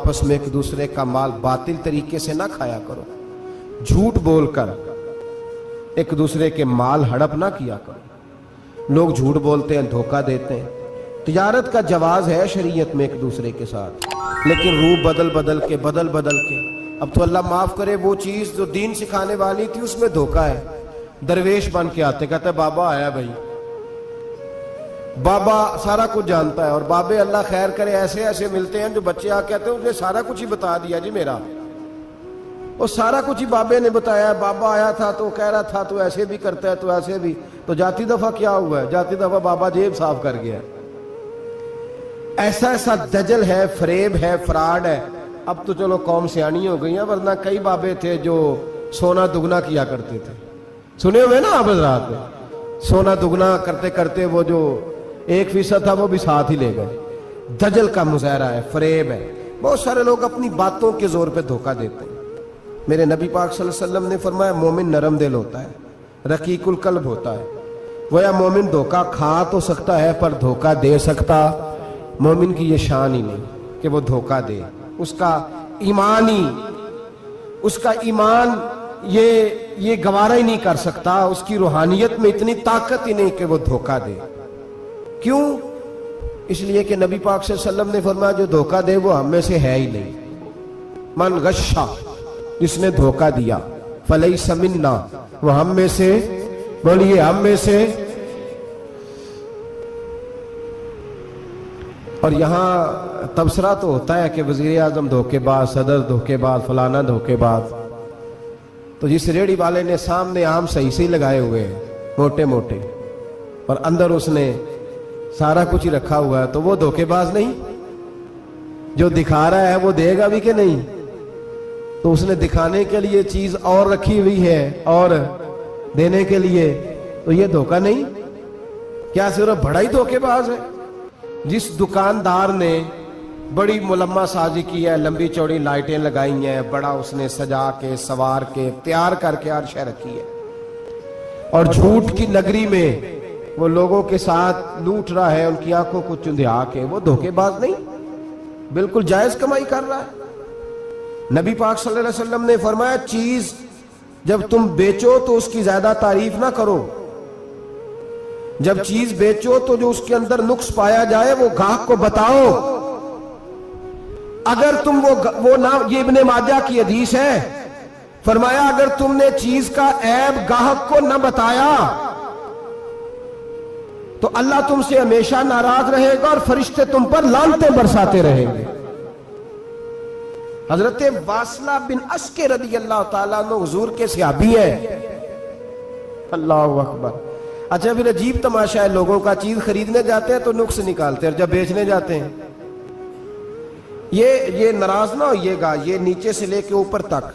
آپس میں ایک دوسرے کا مال باطل طریقے سے نہ کھایا کرو، جھوٹ بول کر ایک دوسرے کے مال ہڑپ نہ کیا کرو۔ لوگ جھوٹ بولتے ہیں، دھوکہ دیتے ہیں۔ تجارت کا جواز ہے شریعت میں ایک دوسرے کے ساتھ، لیکن روح بدل بدل کے اب تو اللہ معاف کرے وہ چیز جو دین سکھانے والی تھی اس میں دھوکہ ہے۔ درویش بن کے آتے، کہتا ہے بابا آیا بھائی، بابا سارا کچھ جانتا ہے، اور بابے اللہ خیر کرے ایسے ملتے ہیں جو بچے آ کہتے ہیں اس نے سارا کچھ ہی بتا دیا جی میرا، اور سارا کچھ ہی بابے نے بتایا ہے۔ بابا آیا تھا تو کہہ رہا تھا تو ایسے بھی کرتا ہے تو ایسے بھی، تو جاتی دفعہ کیا ہوا ہے؟ جاتی دفعہ بابا جیب صاف کر گیا ہے۔ ایسا دجل ہے، فریب ہے، فراڈ ہے۔ اب تو چلو قوم سیانی ہو گئی ہے، ورنہ کئی بابے تھے جو سونا دگنا کیا کرتے تھے، سنے ہوئے نا آپ حضرات میں؟ سونا دگنا کرتے کرتے وہ جو 1% تھا وہ بھی ساتھ ہی لے گئے۔ دجل کا مظاہرہ ہے، فریب ہے۔ بہت سارے لوگ اپنی باتوں کے زور پہ دھوکہ دیتے ہیں۔ میرے نبی پاک صلی اللہ علیہ وسلم نے فرمایا مومن نرم دل ہوتا ہے، رقیق القلب ہوتا ہے۔ گویا مومن دھوکہ کھا تو سکتا ہے پر دھوکہ دے سکتا مومن کی یہ شان ہی نہیں کہ وہ دھوکہ دے۔ اس کا ایمان یہ گوارا ہی نہیں کر سکتا، اس کی روحانیت میں اتنی طاقت ہی نہیں کہ وہ دھوکہ دے۔ کیوں؟ اس لیے کہ نبی پاک صلی اللہ علیہ وسلم نے فرمایا جو دھوکہ دے وہ ہم میں سے ہے ہی نہیں۔ من غشا، جس نے دھوکہ دیا، فلیس منا، وہ ہم میں سے، بولیے ہم میں سے۔ اور یہاں تبصرہ تو ہوتا ہے کہ وزیر اعظم دھوکے باز، صدر دھوکے باز، فلانا دھوکے باز۔ تو جس ریڑھی والے نے سامنے آم صحیح لگائے ہوئے ہیں موٹے موٹے، اور اندر اس نے سارا کچھ ہی رکھا ہوا ہے، تو وہ دھوکے باز نہیں؟ جو دکھا رہا ہے وہ دے گا بھی کہ نہیں؟ تو اس نے دکھانے کے لیے چیز اور رکھی ہوئی ہے اور دینے کے لیے، تو یہ دھوکہ نہیں؟ کیا صرف بڑا ہی دھوکے باز ہے؟ جس دکاندار نے بڑی ملمہ سازی کی ہے، لمبی چوڑی لائٹیں لگائی ہیں، بڑا اس نے سجا کے سوار کے تیار کر کے ہر شے رکھی ہے، اور جھوٹ کی نگری میں وہ لوگوں کے ساتھ لوٹ رہا ہے، ان کی آنکھوں کو چندھیا کے، وہ دھوکے باز نہیں؟ بالکل جائز کمائی کر رہا ہے۔ نبی پاک صلی اللہ علیہ وسلم نے فرمایا چیز جب تم بیچو تو اس کی زیادہ تعریف نہ کرو، جب چیز بیچو تو جو اس کے اندر نقص پایا جائے وہ گاہک کو بتاؤ۔ اگر تم وہ نہ، یہ ابن ماجہ کی حدیث ہے، فرمایا اگر تم نے چیز کا عیب گاہک کو نہ بتایا تو اللہ تم سے ہمیشہ ناراض رہے گا اور فرشتے تم پر لعنتیں برساتے رہیں گے۔ حضرت واصلہ بن اسکر رضی اللہ تعالیٰ عنہ حضور کے صحابی ہیں۔ اللہ اکبر۔ اچھا پھر عجیب تماشا ہے، لوگوں کا چیز خریدنے جاتے ہیں تو نقص نکالتے ہیں، اور جب بیچنے جاتے ہیں یہ ناراض نہ ہوئیے گا، یہ نیچے سے لے کے اوپر تک،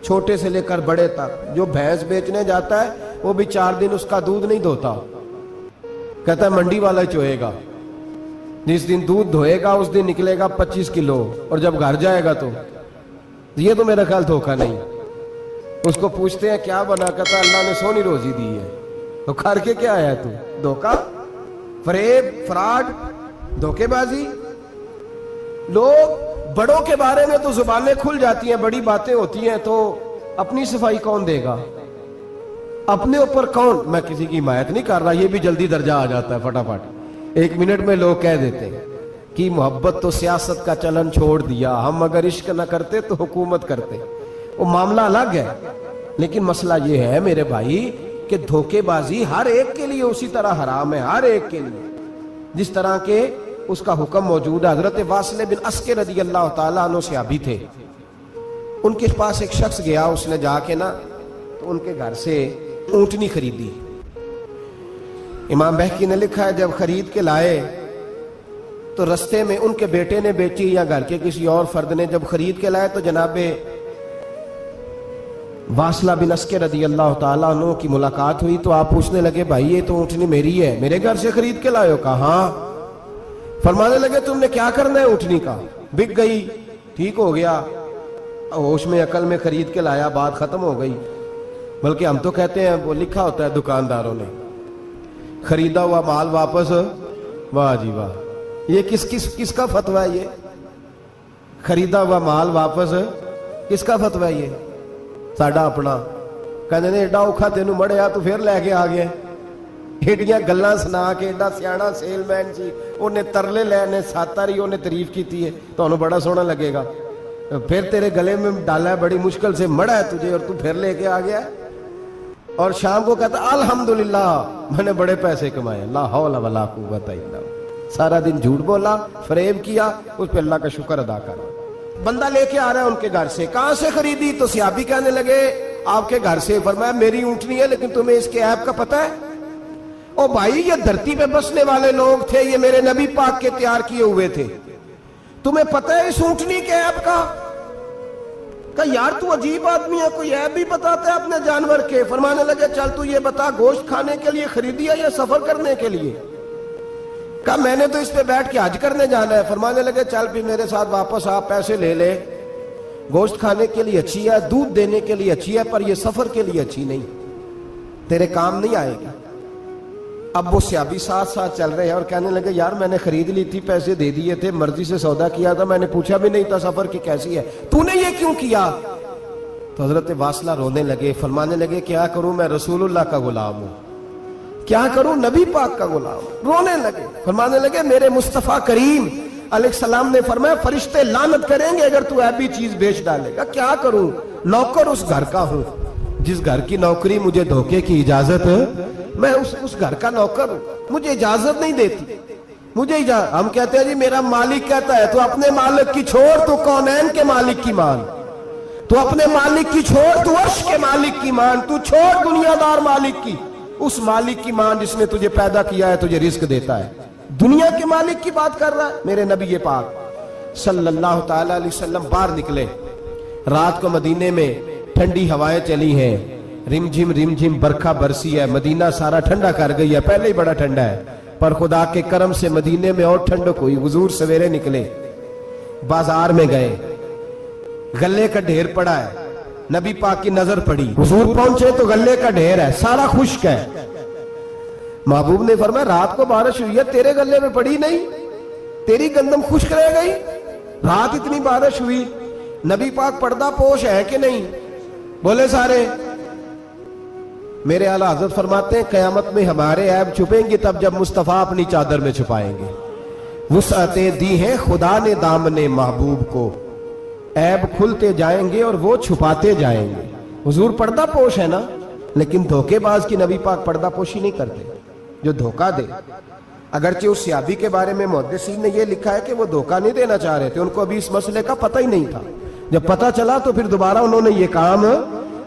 چھوٹے سے لے کر بڑے تک، جو بھینس بیچنے جاتا ہے وہ بھی 4 دن اس کا دودھ نہیں دھوتا، کہتا ہے منڈی والا ہی چوئے گا، جس دن دودھ دھوئے گا اس دن نکلے گا 25 کلو، اور جب گھر جائے گا تو یہ تو میرا خیال دھوکہ نہیں۔ اس کو پوچھتے ہیں کیا بنا، کہتا اللہ نے سونی روزی دی ہے، تو کر کے کیا آیا تو؟ دھوکہ، فریب، فراڈ، دھوکے بازی۔ لوگ بڑوں کے بارے میں تو زبانیں کھل جاتی ہیں، بڑی باتیں ہوتی ہیں، تو اپنی صفائی کون دے گا؟ اپنے اوپر کون؟ میں کسی کی حمایت نہیں کر رہا، یہ بھی جلدی درجہ آ جاتا ہے فٹافٹ، 1 منٹ میں لوگ کہہ دیتے ہیں کہ محبت تو سیاست کا چلن چھوڑ دیا، ہم اگر عشق نہ کرتے تو حکومت کرتے، وہ معاملہ الگ ہے۔ لیکن مسئلہ یہ ہے میرے بھائی کہ دھوکے بازی ہر ایک کے لیے اسی طرح حرام ہے، ہر ایک کے لیے، جس طرح کے اس کا حکم موجود ہے۔ حضرت واصلہ بن اسکر رضی اللہ تعالیٰ عنہ صحابی تھے، ان کے پاس ایک شخص گیا، اس نے جا کے نا تو ان کے گھر سے اونٹنی خریدی۔ امام بہقی نے لکھا ہے جب خرید کے لائے تو رستے میں ان کے بیٹے نے بیچی یا گھر کے کسی اور فرد نے جب خرید کے لائے تو جناب واصلہ بن اسکر رضی اللہ تعالیٰ عنہ کی ملاقات ہوئی، تو آپ پوچھنے لگے بھائی یہ تو اونٹنی میری ہے، میرے گھر سے خرید کے لائے ہو؟ کہا ہاں۔ فرمانے لگے تم نے کیا کرنا ہے اونٹنی کا؟ بک گئی، ٹھیک ہو گیا، ہوش میں عقل میں خرید کے لایا، بات ختم ہو گئی۔ بلکہ ہم تو کہتے ہیں، وہ لکھا ہوتا ہے دکانداروں نے، خریدا ہوا مال واپس، واہ جی واہ، یہ کس کا فتویٰ ہے؟ یہ खरीदा हुआ माल वापस किसका फतवा ये? साडा अपना। कहते ने एडा औखा तेनू मड़िया तू फिर लैके आ गया। एडियां गल्लां सुना के एडा सियाना सेलमैन सी, उन्हें तरले लैने 7 वारी उन्हें तारीफ की है, तो बड़ा सोहना लगेगा। फिर तेरे गले में डाला है, बड़ी मुश्किल से मड़ा है तुझे और तू फिर लेके आ गया। और शाम को कहता अल्हम्दुलिल्लाह मैंने बड़े पैसे कमाए, ला हौला वला कुव्वता इल्ला। सारा दिन झूठ बोला, फरेब किया, उस पर अल्लाह का शुक्र अदा करा। बंदा लेके आ रहा है उनके घर से, कहां से खरीदी? तो सियाबी कहने लगे आपके घर से। फरमाया मेरी ऊंटनी है, लेकिन तुम्हें इसके ऐप का पता है? ओ भाई ये धरती पे बसने वाले लोग थे, ये मेरे नबी पाक के तैयार किए हुए थे, तुम्हें पता है इस ऊंटनी के ऐप का? कहा यार तू अजीब आदमी है, कोई ऐप भी बताता है अपने जानवर के। फरमाने लगे चल तू ये बता, गोश्त खाने के लिए खरीदी है या सफर करने के लिए? कहा मैंने तो इस पे बैठ के हज करने जाना है। फरमाने लगे चल भी मेरे साथ वापस आ, पैसे ले ले। गोश्त खाने के लिए अच्छी है, दूध देने के लिए अच्छी है, पर ये सफर के लिए अच्छी नहीं, तेरे काम नहीं आएगी। अब वो सहाबी साथ साथ चल रहे हैं और कहने लगे यार मैंने खरीद ली थी, पैसे दे दिए थे, मर्जी से सौदा किया था, मैंने पूछा भी नहीं था सफर की कैसी है, तूने ये क्यों किया? तो हजरत वासला रोने लगे, फरमाने लगे क्या करूं, मैं रसूलुल्लाह का गुलाम हूं, क्या करूं, नबी पाक का गुलाम। रोने लगे, फरमाने लगे मेरे मुस्तफा करीम अलैहिस्सलाम ने फरमाया फरिश्ते लानत करेंगे अगर तू ऐसी चीज बेच डालेगा। क्या करूं, नौकर उस घर का हूं, जिस घर की नौकरी मुझे धोखे की इजाजत, मैं उस घर का नौकर हूं, मुझे इजाजत नहीं देती, मुझे हम कहते हैं जी मेरा मालिक कहता है, तू अपने मालिक की छोड़, तू कौनैन के मालिक की मान, तू अपने मालिक की छोड़, तू अर्श के मालिक की मान, तू छोड़ दुनियादार मालिक की, उस मालिक की मान जिसने तुझे पैदा किया है, तुझे रिस्क देता है। दुनिया के मालिक की बात कर रहा है। मेरे नबी ये पाक सल्लल्लाहु ताला अलैहि वसल्लम बाहर निकले, रात को मदीने में ठंडी हवाएं चली हैं, रिमझिम बरखा बरसी है, मदीना सारा ठंडा कर गई है, पहले ही बड़ा ठंडा है, पर खुदा के करम से मदीने में और ठंडक हुई। हुजूर सवेरे निकले, बाजार में गए, गल्ले का ढेर पड़ा है, नबी पाक की नजर पड़ी, हुजूर पहुंचे तो गल्ले का ढेर है, सारा खुश्क है। महबूब ने फरमाया रात को बारिश हुई है, तेरे गल्ले में पड़ी नहीं, तेरी गंदम खुश्क रह गई, रात इतनी बारिश हुई। नबी पाक पर्दा पोश है कि नहीं? बोले सारे। मेरे आला हजरत फरमाते हैं कयामत में हमारे ऐब छुपेंगे तब जब मुस्तफा अपनी चादर में छुपाएंगे। वुसअतें दी हैं खुदा ने दामने महबूब को, ऐब खुलते जाएंगे और वो छुपाते जाएंगे। हुजूर पर्दा पोश है ना, लेकिन धोखेबाज की नबी पाक पर्दा पोशी नहीं करते, जो धोखा दे। अगरचे उस सहाबी के बारे में मुहद्दिसीन ने यह लिखा है कि वो धोखा नहीं देना चाह रहे थे, उनको अभी इस मसले का पता ही नहीं था, जब पता चला तो फिर दोबारा उन्होंने ये काम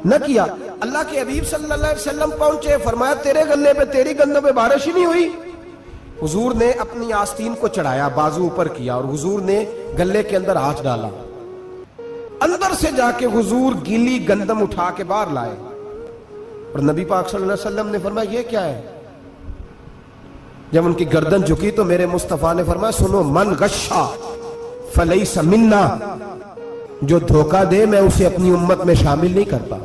न किया। अल्लाह के हबीब सल्लल्लाहु अलैहि वसल्लम पहुंचे, फरमाया तेरे गले पे, तेरी गंदों पे बारिश ही नहीं हुई। हुजूर ने अपनी आस्तीन को चढ़ाया, बाजू ऊपर किया और हुजूर ने गले के अंदर हाथ डाला, अंदर से जाके हुजूर गीली गंदम उठा के बाहर लाए और नबी पाक सल्लल्लाहु अलैहि वसल्लम ने फरमाया ये क्या है? जब उनकी गर्दन झुकी तो मेरे मुस्तफा ने फरमाया सुनो, मन गश्शा फलैसा मिन्ना, जो धोखा दे मैं उसे अपनी उम्मत में शामिल नहीं करता।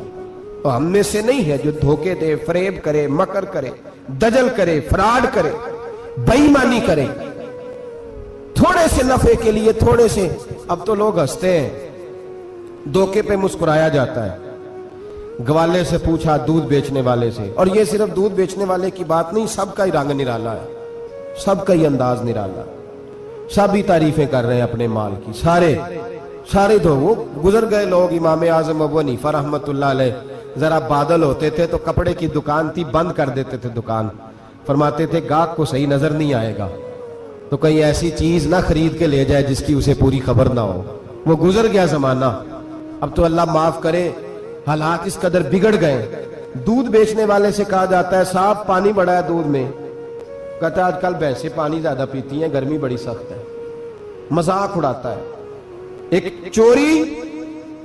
तो हम में से नहीं है जो धोखे दे, फरेब करे, मकर करे, दजल करे, फ्रॉड करे, बेईमानी करे, थोड़े से नफे के लिए, थोड़े से। अब तो लोग हंसते हैं, धोखे पे मुस्कुराया जाता है। ग्वाले से पूछा, दूध बेचने वाले से, और ये सिर्फ दूध बेचने वाले की बात नहीं, सबका ही रंग निराला है, सबका ही अंदाज निराला, सभी तारीफें कर रहे हैं अपने माल की, सारे तो वो गुजर गए लोग। इमाम आजम अबू हनीफा रहमतुल्लाह अलैह, जरा बादल होते थे तो कपड़े की दुकान थी, बंद कर देते थे दुकान, फरमाते थे गाहक को सही नजर नहीं आएगा तो कहीं ऐसी चीज ना खरीद के ले जाए जिसकी उसे पूरी खबर ना हो। वो गुजर गया जमाना, अब तो अल्लाह माफ करे, हालात इस कदर बिगड़ गए। दूध बेचने वाले से कहा जाता है साहब पानी बड़ा है दूध में, कहता है आजकल भैंसे पानी ज्यादा पीती हैं, गर्मी बड़ी सख्त है, मजाक उड़ाता है। एक चोरी,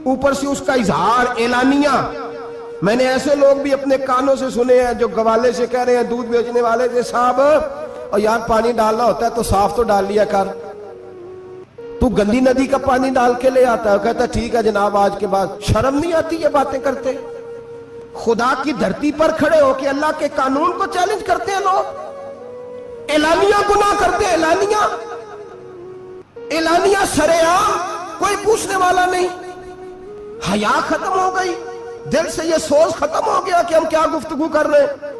ऊपर से उसका इजहार, एलानिया। मैंने ऐसे लोग भी अपने कानों से सुने हैं जो गवाले से कह रहे हैं, दूध बेचने वाले से, साहब और यार पानी डालना होता है तो साफ तो डाल लिया कर, तू गंदी नदी का पानी डाल के ले आता है। कहता ठीक है जनाब, आज के बाद शर्म नहीं आती ये बातें करते? खुदा की धरती पर खड़े होके अल्लाह के कानून को चैलेंज करते हैं लोग, एलानिया गुनाह करते हैं, एलानिया सरेआम कोई पूछने वाला नहीं, हया खत्म हो गई, दिल से ये सोच खत्म हो गया कि हम क्या गुफ्तगू कर रहे हैं।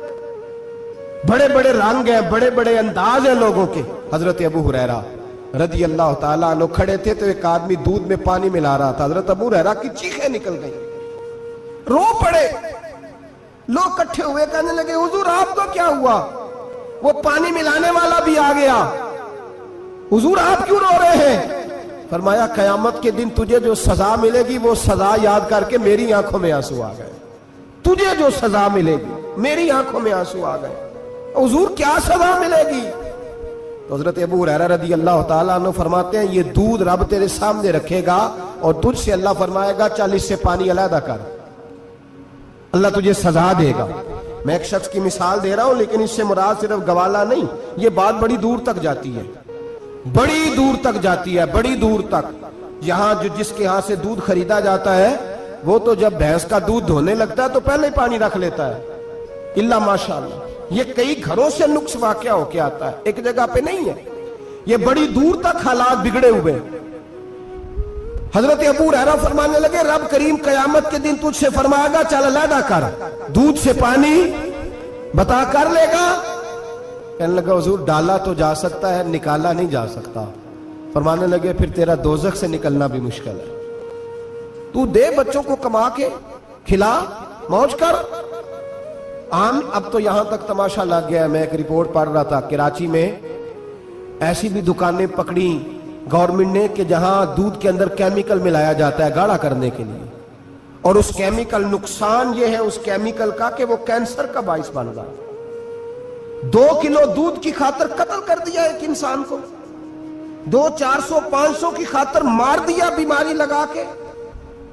बड़े बड़े रंग हैं, बड़े बड़े अंदाज हैं लोगों के। हजरत अबू हुरैरा रदी अल्लाह ताला अन्हु खड़े थे तो एक आदमी दूध में पानी मिला रहा था। हजरत अबू हुरैरा की चीखें निकल गई, रो पड़े। लोग इकट्ठे हुए, कहने लगे हुजूर आपको क्या हुआ? वो पानी मिलाने वाला भी आ गया, हुजूर आप क्यों रो रहे हैं? फरमाया कयामत के दिन तुझे जो सजा मिलेगी वो सजा याद करके मेरी आंखों में आंसू आ गए। तुझे जो सजा मिलेगी मेरी आंखों में आंसू आ गए। हुजूर क्या सजा मिलेगी? तो हजरत अबू हुरैरा रज़ी अल्लाह ताला अन्हु फरमाते हैं ये दूध रब तेरे सामने रखेगा और तुझसे अल्लाह फरमाएगा चल इससे पानी अलहदा कर, अल्लाह तुझे सजा देगा। मैं एक शख्स की मिसाल दे रहा हूं, लेकिन इससे मुराद सिर्फ गवाला नहीं, ये बात बड़ी दूर तक जाती है, बड़ी दूर तक जाती है, बड़ी दूर तक। यहां जो जिसके यहां से दूध खरीदा जाता है वो तो जब भैंस का दूध धोने लगता है तो पहले ही पानी रख लेता है, इल्ला माशाअल्लाह। ये कई घरों से नुक्स वाकया होके आता है, एक जगह पे नहीं है, ये बड़ी दूर तक हालात बिगड़े हुए। हजरत अबू हुरैरा फरमाने लगे रब करीम कयामत के दिन तुझसे फरमाएगा चल अलहदा कर, दूध से पानी बता कर लेगा? कहने लगा हुजूर डाला तो जा सकता है, निकाला नहीं जा सकता। फरमाने लगे फिर तेरा दोजख से निकलना भी मुश्किल है, तू दे बच्चों को कमा के खिला, मौज कर। आम अब तो यहां तक तमाशा लग गया है। मैं एक रिपोर्ट पढ़ रहा था, कराची में ऐसी भी दुकानें पकड़ी गवर्नमेंट ने कि जहां दूध के अंदर केमिकल मिलाया जाता है गाढ़ा करने के लिए, और उस केमिकल नुकसान ये है उस केमिकल का कि वो कैंसर का बाइस बन रहा है। 2 किलो दूध की खातर कत्ल कर दिया एक इंसान को, 200, 400, 500 की खातर मार दिया बीमारी लगा के,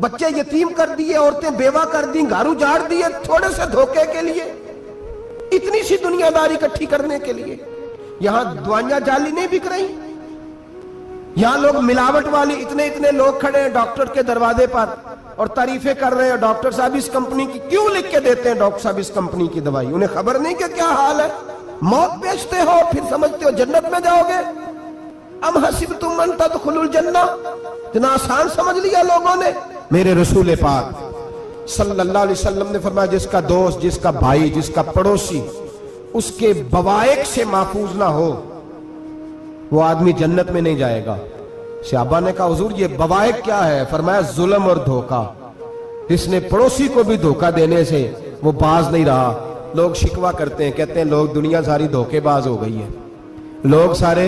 बच्चे यतीम कर दिए, औरतें बेवा कर दी, घर उजाड़ दिए थोड़े से धोखे के लिए, इतनी सी दुनियादारी इकट्ठी करने के लिए। यहां दवाइयां जाली नहीं बिक रही, यहां लोग मिलावट वाली, इतने इतने लोग खड़े हैं डॉक्टर के दरवाजे पर और तारीफें कर रहे हैं, डॉक्टर साहब इस कंपनी की क्यों लिख के देते हैं, डॉक्टर साहब इस कंपनी की दवाई, उन्हें खबर नहीं कि क्या हाल है। मौत बेचते हो फिर समझते हो जन्नत में जाओगे। अम हसिबतुम अन तदखुलुल जन्नह, इतना आसान समझ लिया लोगों ने। मेरे रसूल पाक सल्लल्लाहु अलैहि वसल्लम ने फरमाया जिसका दोस्त, जिसका भाई, जिसका पड़ोसी उसके बवाइक से महफूज ना हो वो आदमी जन्नत में नहीं जाएगा। सहाबा ने कहा हुजूर ये बवाइक क्या है? फरमाया जुल्म और धोखा। इसने पड़ोसी को भी धोखा देने से वो बाज नहीं रहा। लोग शिकवा करते हैं, कहते हैं लोग दुनिया सारी धोखेबाज हो गई है, लोग सारे।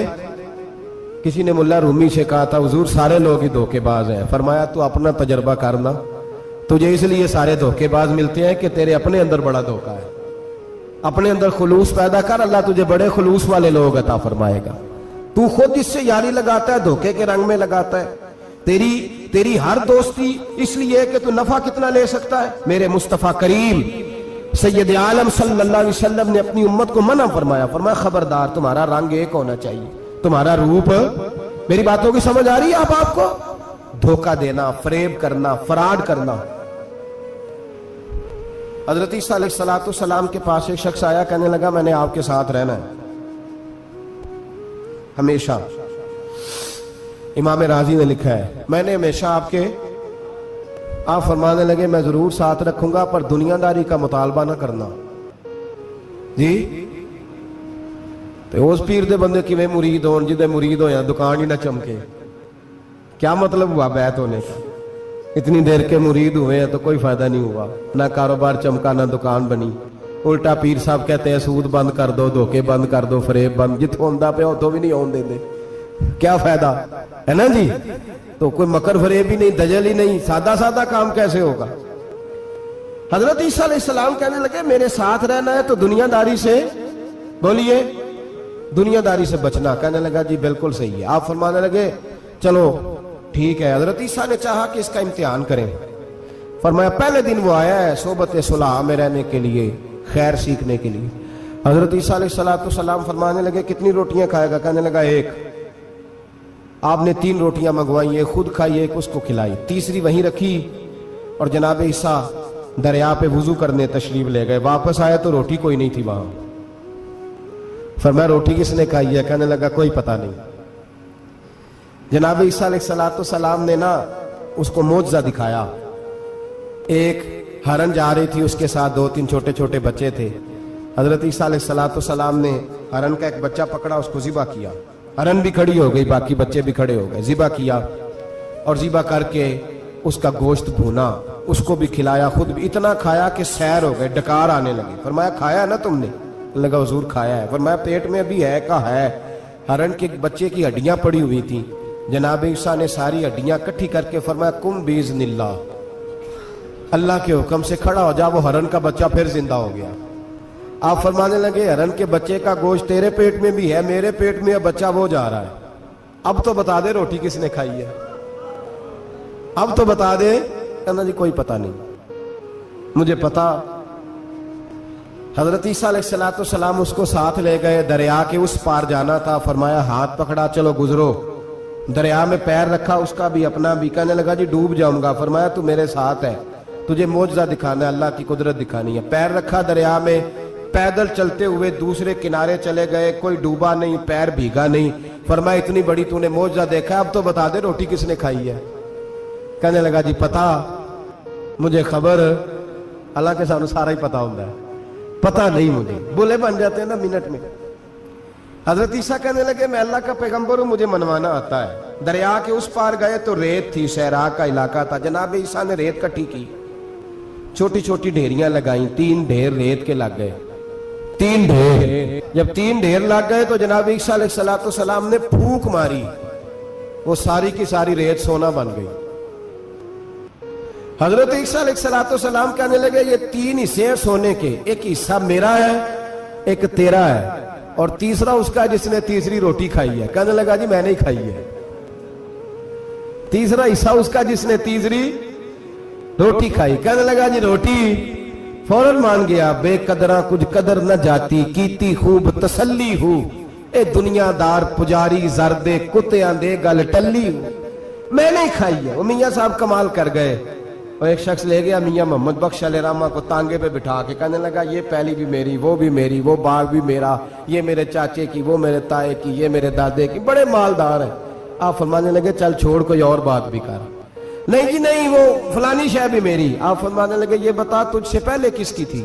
किसी ने मुल्ला रूमी से कहा था हुजूर सारे लोग ही धोखेबाज हैं। फरमाया तू अपना तजर्बा करना, तुझे इसलिए सारे धोखेबाज मिलते हैं कि तेरे अपने अंदर बड़ा धोखा है। अपने अंदर खुलूस पैदा कर, अल्लाह तुझे बड़े खुलूस वाले लोग अता फरमाएगा। तू खुद इससे यारी लगाता है, धोखे के रंग में लगाता है। तेरी हर दोस्ती इसलिए कि तू नफा कितना ले सकता है। मेरे मुस्तफा करीम सैयद आलम सल्लल्लाहु अलैहि वसल्लम ने अपनी उम्मत को मना फरमाया, फरमाया खबरदार तुम्हारा रंग एक होना चाहिए, तुम्हारा रूप। मेरी बातों की समझ आ रही है आप आपको? धोखा देना, फरेब करना, फराड करना। हजरत ईसा अलैहिस्सलातु सलाम के पास एक शख्स आया, कहने लगा मैंने आपके साथ रहना है हमेशा। इमाम राजी ने लिखा है मैंने हमेशा आपके, आप फरमाने लगे मैं जरूर साथ रखूंगा पर दुनियादारी का मुतालबा ना करना जी। तो उस पीर दे बंदे किवें मुरीद होन जिदे मुरीद होया दुकान ही ना चमके? क्या मतलब हुआ बैत होने का? इतनी देर के मुरीद हुए हैं तो कोई फायदा नहीं हुआ, ना कारोबार चमका ना दुकान बनी। उल्टा पीर साहब कहते हैं सूद बंद कर दो, धोखे बंद कर दो, फरेब बंद, जित होंदा पे उतो भी नहीं होने देंदे, क्या फायदा है ना जी। तो कोई मकर फरेब ही नहीं, दजल ही नहीं, सादा सादा काम कैसे होगा। हजरत ईसा अलैहिस्सलाम कहने लगे मेरे साथ रहना है तो दुनियादारी से, बोलिए दुनियादारी से बचना। कहने लगा जी बिल्कुल सही है। आप फरमाने लगे चलो ठीक है। हजरत ईसा ने चाहा कि इसका इम्तिहान करें। फरमाया पहले दिन वो आया है सोबत सुलह में रहने के लिए, खैर सीखने के लिए। हजरत ईसा अलैहिस्सलाम फरमाने लगे कितनी रोटियां खाएगा? कहने लगा एक। आपने 3 रोटियां मंगवाई, एक खुद खाई, एक उसको खिलाई, तीसरी वहीं रखी और जनाब ईसा दरिया पे वुजू करने तशरीफ ले गए। वापस आया तो रोटी कोई नहीं थी वहां। फरमाया रोटी किसने खाई है? कहने लगा कोई पता नहीं। जनाब ईसा अलैहिस्सलाम ने ना उसको मोजज़ा दिखाया। एक हरन जा रही थी, उसके साथ 2-3 छोटे छोटे बच्चे थे। हजरत ईसा अलैहिस्सलाम ने हरन का एक बच्चा पकड़ा, उसको ज़िबा किया। हरन भी खड़ी हो गई, बाकी बच्चे भी खड़े हो गए। ज़िबा किया और ज़िबा करके उसका गोश्त भूना, उसको भी खिलाया, खुद भी इतना खाया कि सैर हो गए, डकार आने लगे। फरमाया खाया ना तुमने? लगा हुजूर खाया है। फरमाया पेट में अभी है? कहा है। हरन के बच्चे की हड्डियां पड़ी हुई थी। जनाब ईसा ने सारी हड्डियां इकट्ठी करके फरमाया कुम बीज़निल्लाह, अल्लाह के हुक्म से खड़ा हो जा। वो हरन का बच्चा फिर जिंदा हो गया। आप फरमाने लगे हरन के बच्चे का गोश्त तेरे पेट में भी है, मेरे पेट में बच्चा वो जा रहा है। अब तो बता दे रोटी किसने खाई है, अब तो बता दे। कहना जी कोई पता नहीं, मुझे पता। हजरत ईसा अलैहिस्सलाम उसको साथ ले गए, दरिया के उस पार जाना था। फरमाया हाथ पकड़ा, चलो गुजरो। दरिया में पैर रखा, उसका भी अपना भी। कहने लगा जी डूब जाऊंगा। फरमाया तू मेरे साथ है, तुझे मोजज़ा दिखाना है, अल्लाह की कुदरत दिखानी है। पैर रखा दरिया में, पैदल चलते हुए दूसरे किनारे चले गए। कोई डूबा नहीं, पैर भीगा नहीं। फरमाया इतनी बड़ी तूने मोजज़ा देखा, अब तो बता दे रोटी किसने खाई है। कहने लगा जी पता, मुझे खबर, हालांकि सानू सारा ही पता होता है, पता नहीं मुझे। बुले बन जाते हैं ना मिनट में। हजरत ईसा कहने लगे मैं अल्लाह का पैगंबर हूं, मुझे मनवाना आता है। दरिया के उस पार गए तो रेत थी, सहरा का इलाका था। जनाब ईसा ने रेत इकट्ठी की, छोटी छोटी ढेरियां लगाई। 3 ढेर रेत के लग गए, 3 ढेर। जब 3 ढेर लग गए तो जनाब ईसा अलैहिस्सलाम ने फूंक मारी, वो सारी की सारी रेत सोना बन गई। हजरत ईसा अलैहिस्सलाम कहने लगे ये 3 हिस्से हैं सोने के, एक हिस्सा मेरा है, एक तेरा है, और तीसरा उसका जिसने तीसरी रोटी खाई है। कहने लगा जी मैंने ही खाई है। तीसरा हिस्सा उसका जिसने तीसरी रोटी खाई। कहने लगा जी रोटी। फौरन मान गया, बेकदरा कुछ कदर न जाती, कीती खूब तसल्ली हूं, ए दुनियादार पुजारी जरदे कुत्तियां दे गल टल्ली हूं, मैंने ही खाई है। वो मियां साहब कमाल कर गए। और एक शख्स ले गया मियां मोहम्मद बख्श अलैहिर्रहमा को, तांगे पे बिठा के कहने लगा ये पहली भी मेरी, वो भी मेरी, वो बाग भी मेरा, ये मेरे चाचे की, वो मेरे ताए की, ये मेरे दादे की, बड़े मालदार हैं। आप फरमाने लगे चल छोड़ कोई और बात भी कर। नहीं जी नहीं, वो फलानी शय भी मेरी। आप फरमाने लगे ये बता तुझसे पहले किसकी थी?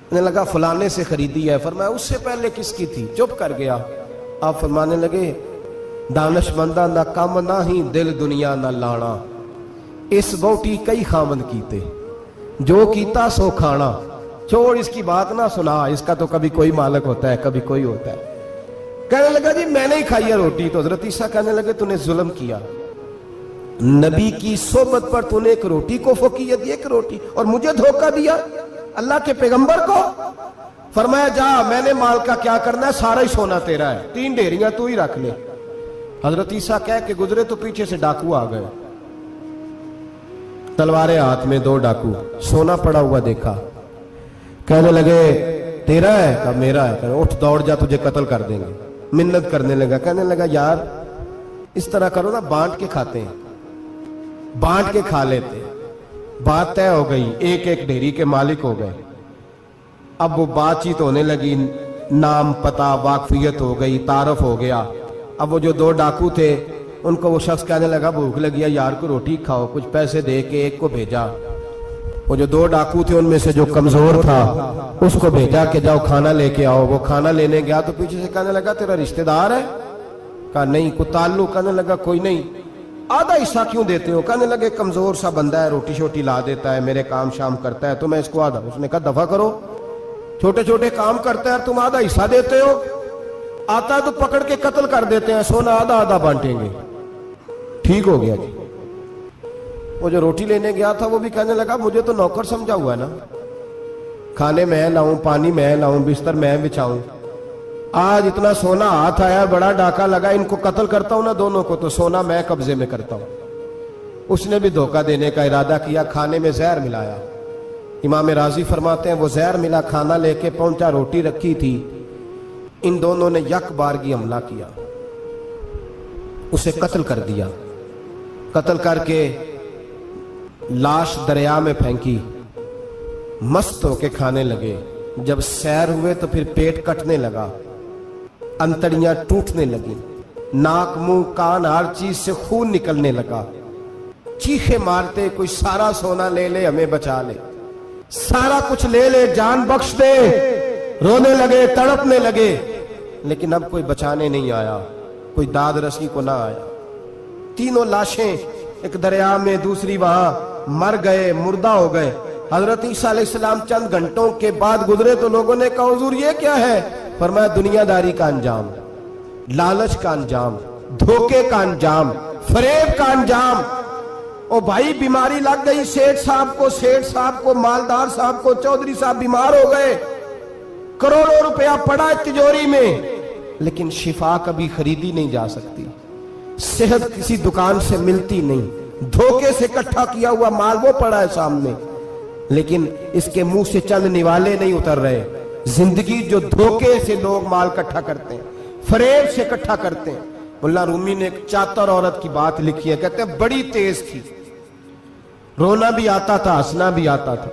कहने लगा फलाने से खरीदी है। फरमाया उससे पहले किसकी थी? चुप कर गया। आप फरमाने लगे दानशमंदा ना कम ना ही दिल दुनिया ना लाना, इस वोटी कई खामन कीते, जो कीता सो खाना। छोड़ इसकी बात ना सुना, इसका तो कभी कोई मालिक होता है, कभी कोई होता है। कहने लगा जी मैंने ही खाई है रोटी। तो हजरत ईसा कहने लगे तूने जुल्म किया, नबी की सोबत पर तूने एक रोटी को फकीयत दी, एक रोटी, और मुझे धोखा दिया अल्लाह के पैगंबर को। फरमाया जा मैंने माल का क्या करना है, सारा ही सोना तेरा है, 3 ढेरियां तू ही रख ले। हजरत ईसा कह के गुजरे तो पीछे से डाकू आ गए, तलवारें हाथ में, 2 डाकू, सोना पड़ा हुआ देखा। कहने लगे तेरा है? कहा मेरा है। कहने उठ दौड़ जा तुझे कत्ल कर देंगे। मिन्नत करने लगा। कहने लगा यार इस तरह करो ना, बांट के खाते हैं, बांट के खा लेते। बात तय हो गई, एक एक ढेरी के मालिक हो गए। अब वो बातचीत होने लगी, नाम पता वाकफियत हो गई, तारफ हो गया। अब वो जो 2 डाकू थे उनको वो शख्स कहने लगा भूख लगी है यार को रोटी खाओ, कुछ पैसे दे के एक को भेजा। वो जो 2 डाकू थे उनमें से जो कमजोर था उसको भेजा कि जाओ खाना लेके आओ। वो खाना लेने गया तो पीछे से कहने लगा तेरा रिश्तेदार है? कहा नहीं। कोई ताल्लुक? कहने लगा कोई नहीं। आधा हिस्सा क्यों देते हो? कहने लगे कमजोर सा बंदा है, रोटी शोटी ला देता है, मेरे काम शाम करता है, तो मैं इसको आधा। उसने कहा दफा करो, छोटे छोटे काम करता है, तुम आधा हिस्सा देते हो, आता है तो पकड़ के कत्ल कर देते हैं, सोना आधा आधा बांटेंगे। ठीक हो गया जी। वो जो रोटी लेने गया था वो भी कहने लगा मुझे तो नौकर समझा हुआ है ना, खाने मैं लाऊं, पानी मैं लाऊं, बिस्तर मैं बिछाऊं, आज इतना सोना हाथ आया, बड़ा डाका लगा, इनको कत्ल करता हूं ना दोनों को, तो सोना मैं कब्जे में करता हूं। उसने भी धोखा देने का इरादा किया, खाने में जहर मिलाया। इमाम राजी फरमाते हैं वो जहर मिला, खाना लेके पहुंचा, रोटी रखी थी, इन दोनों ने यक बारगी हमला किया, उसे कत्ल कर दिया। कत्ल करके लाश दरिया में फेंकी, मस्त होके खाने लगे। जब सैर हुए तो फिर पेट कटने लगा, अंतड़ियां टूटने लगी। नाक मुंह कान हर चीज से खून निकलने लगा। चीखे मारते कोई सारा सोना ले ले हमें बचा ले, सारा कुछ ले ले जान बख्श दे। रोने लगे, तड़पने लगे, लेकिन अब कोई बचाने नहीं आया, कोई दाद रसी को ना आया। तीनों लाशें, एक दरिया में, दूसरी वहां, मर गए, मुर्दा हो गए। हजरत ईसा अलैहिस्सलाम चंद घंटों के बाद गुजरे तो लोगों ने कहा हुजूर ये क्या है? फरमाया दुनियादारी का अंजाम, लालच का अंजाम, धोखे का अंजाम, फरेब का अंजाम। ओ भाई बीमारी लग गई सेठ साहब को, मालदार साहब को, चौधरी साहब बीमार हो गए, करोड़ों रुपया पड़ा तिजोरी में, लेकिन शिफा कभी खरीदी नहीं जा सकती, सेहत किसी दुकान से मिलती नहीं, धोखे से इकट्ठा किया हुआ माल वो पड़ा है सामने, लेकिन इसके मुंह से चंद निवाले नहीं उतर रहे। जिंदगी जो धोखे से लोग माल इकट्ठा करते हैं, फरेब से इकट्ठा करते हैं। मुल्ला रूमी ने एक चातर औरत की बात लिखी है, कहते हैं बड़ी तेज थी, रोना भी आता था, हंसना भी आता था,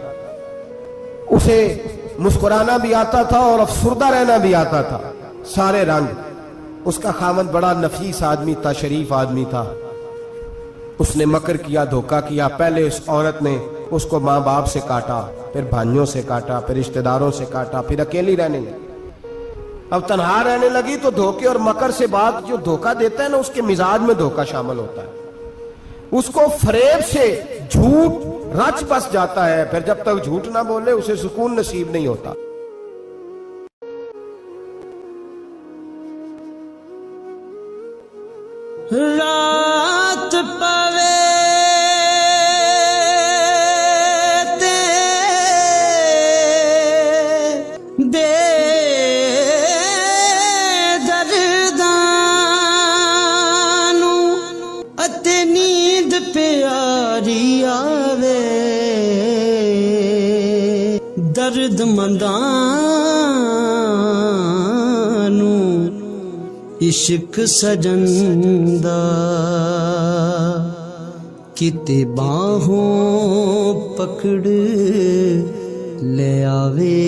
उसे मुस्कुराना भी आता था और अफसुर्दा रहना भी आता था, सारे रंग। उसका खामद बड़ा नफीस आदमी था, शरीफ आदमी था। उसने मकर किया, धोखा किया। पहले उस औरत ने उसको माँ बाप से काटा, फिर भाइयों से काटा, फिर रिश्तेदारों से काटा, फिर अकेली रहने लगी। अब तन्हा रहने लगी तो धोखे और मकर से बात, जो धोखा देता है ना उसके मिजाज में धोखा शामिल होता है, उसको फरेब से झूठ रच बस जाता है। फिर जब तक झूठ ना बोले उसे सुकून नसीब नहीं होता। रात पवे ते दे दर्दानू अते नींद प्यारी आवे, दर्द मंदानू इश्क सजन दा किते बाहों पकड़ ले आवे।